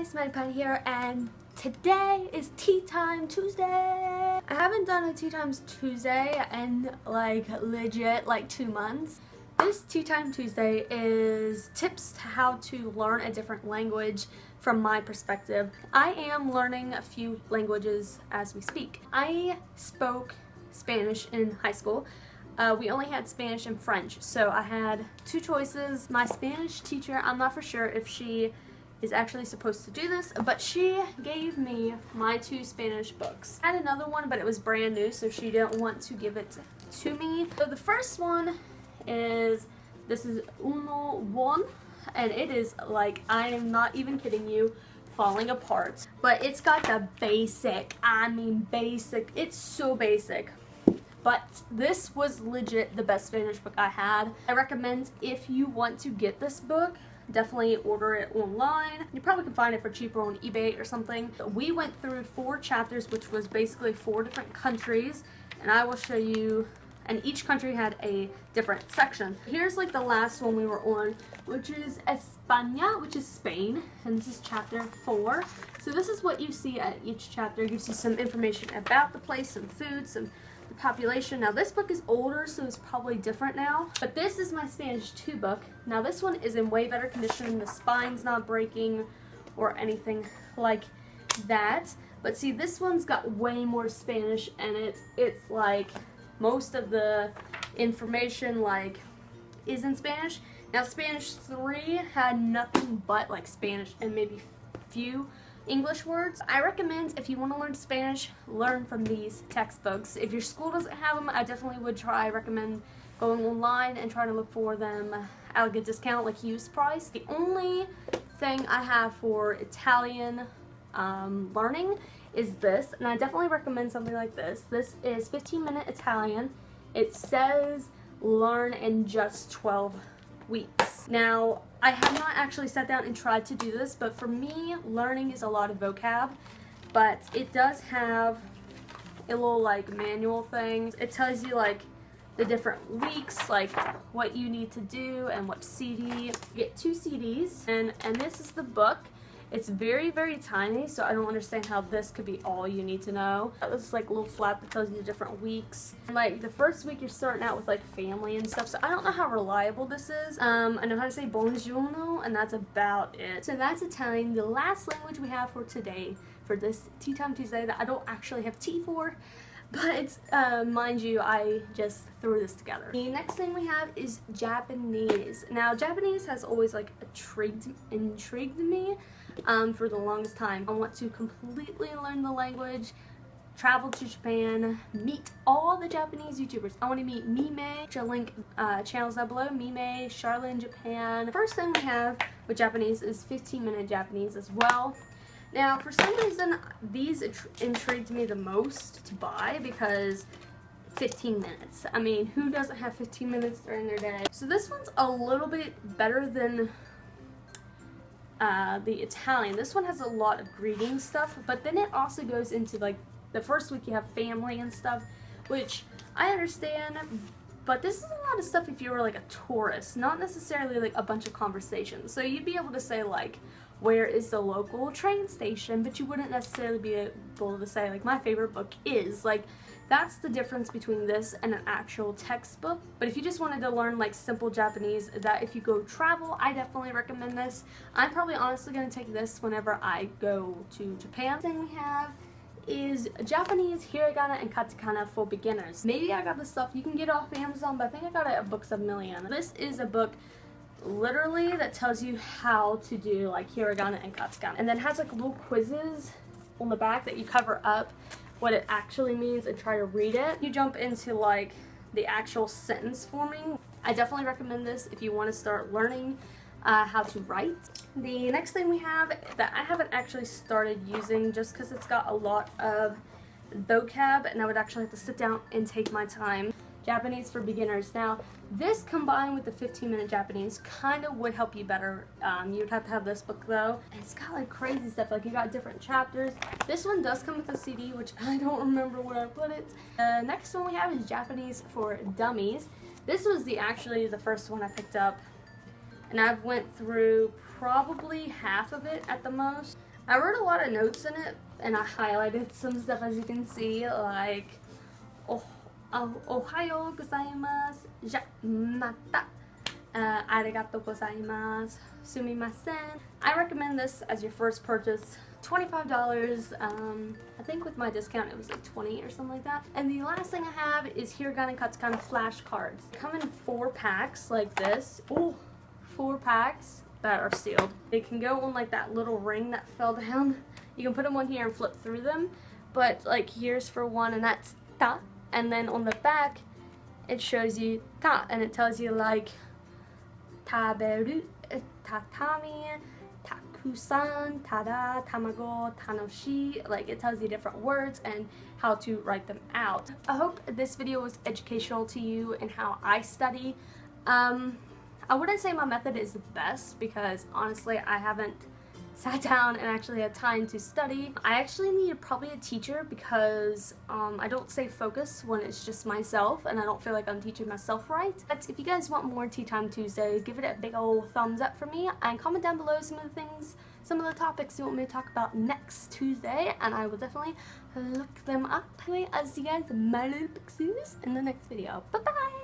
guys, MadiPatti here, and today is Tea Time Tuesday. I haven't done a Tea Times Tuesday in legit 2 months. This Tea Time Tuesday is tips to how to learn a different language from my perspective. I am learning a few languages as we speak. I spoke Spanish in high school. We only had Spanish and French, so I had two choices. My Spanish teacher, I'm not for sure if she is actually supposed to do this, but she gave me my 2 Spanish books. I had another one, but it was brand new, so she didn't want to give it to me. So the first one is, this is Uno One, and it is I am not even kidding you, falling apart. But it's got the basic, basic, it's so basic. But this was legit the best Spanish book I had. I recommend, if you want to get this book, definitely order it online. You probably can find it for cheaper on eBay or something. We went through 4 chapters, which was basically 4 different countries, and I will show you, and each country had a different section. Here's the last one we were on, which is España, which is Spain, and this is chapter 4. So this is what you see at each chapter. It gives you some information about the place, some food, some population. Now this book is older, so it's probably different now, but this is my Spanish 2 book. Now this one is in way better condition. The spine's not breaking or anything like that, but see, this one's got way more Spanish, and it's most of the information is in Spanish. Now Spanish 3 had nothing but Spanish and maybe few English words. I recommend, if you want to learn Spanish, learn from these textbooks. If your school doesn't have them, I definitely would recommend going online and trying to look for them at a good discount, used price. The only thing I have for Italian learning is this, and I definitely recommend something like this. This is 15-minute Italian. It says learn in just 12 weeks. Now, I have not actually sat down and tried to do this, but for me, learning is a lot of vocab, but it does have a little manual thing. It tells you the different weeks, what you need to do and what CD. You get 2 CDs, and this is the book. It's very, very tiny, so I don't understand how this could be all you need to know. This is a little flap that tells you the different weeks. And, the first week you're starting out with family and stuff, so I don't know how reliable this is. I know how to say buongiorno, and that's about it. So that's Italian. The last language we have for today, for this Tea Time Tuesday, that I don't actually have tea for, but mind you, I just threw this together. The next thing we have is Japanese. Now, Japanese has always intrigued me for the longest time. I want to completely learn the language, travel to Japan, meet all the Japanese YouTubers. I want to meet Mime, which I'll link channels down below. Mime, Charlotte in Japan. First thing we have with Japanese is 15-minute Japanese as well. Now, for some reason, these intrigued me the most to buy because 15 minutes. I mean, who doesn't have 15 minutes during their day? So this one's a little bit better than the Italian. This one has a lot of greeting stuff, but then it also goes into the first week you have family and stuff, which I understand, but this is a lot of stuff if you were a tourist, not necessarily a bunch of conversations. So you'd be able to say where is the local train station, but you wouldn't necessarily be able to say my favorite book is. That's the difference between this and an actual textbook. But if you just wanted to learn simple Japanese, that if you go travel, I definitely recommend this. I'm probably honestly going to take this whenever I go to Japan. The thing we have is Japanese, Hiragana, and Katakana for beginners. Maybe I got this stuff, you can get it off Amazon, but I think I got it at Books a Million. This is a book literally that tells you how to do Hiragana and Katakana, and then has little quizzes on the back that you cover up what it actually means and try to read it. You jump into the actual sentence forming. I definitely recommend this if you want to start learning how to write. The next thing we have that I haven't actually started using just because it's got a lot of vocab and I would actually have to sit down and take my time. Japanese for beginners. Now, this combined with the 15-minute Japanese kind of would help you better. You would have to have this book though. And it's got crazy stuff, you got different chapters. This one does come with a CD, which I don't remember where I put it. The next one we have is Japanese for dummies. This was actually the first one I picked up, and I've went through probably half of it at the most. I wrote a lot of notes in it, and I highlighted some stuff, as you can see, like Ohayo gozaimasu, ja mata, arigatou gozaimasu, sumimasen. I recommend this as your first purchase. $25. I think with my discount it was like 20 or something like that. And the last thing I have is Hiragana and Katakana flashcards. They come in 4 packs like this. Oh, 4 packs that are sealed. They can go on like that little ring that fell down. You can put them on here and flip through them. But like here's for one, and that's ta. And then on the back it shows you ta, and it tells you like taberu, tatami, takusan, tada, tamago, tanoshi. Like it tells you different words and how to write them out. I hope this video was educational to you in how I study. I wouldn't say my method is the best because honestly I haven't sat down and actually had time to study. I actually need probably a teacher because I don't stay focused when it's just myself, and I don't feel like I'm teaching myself right. But if you guys want more Tea Time Tuesdays, give it a big old thumbs up for me and comment down below some of the things, some of the topics you want me to talk about next Tuesday, and I will definitely look them up. Anyway, I'll see you guys, my little pixies, in the next video. Bye bye!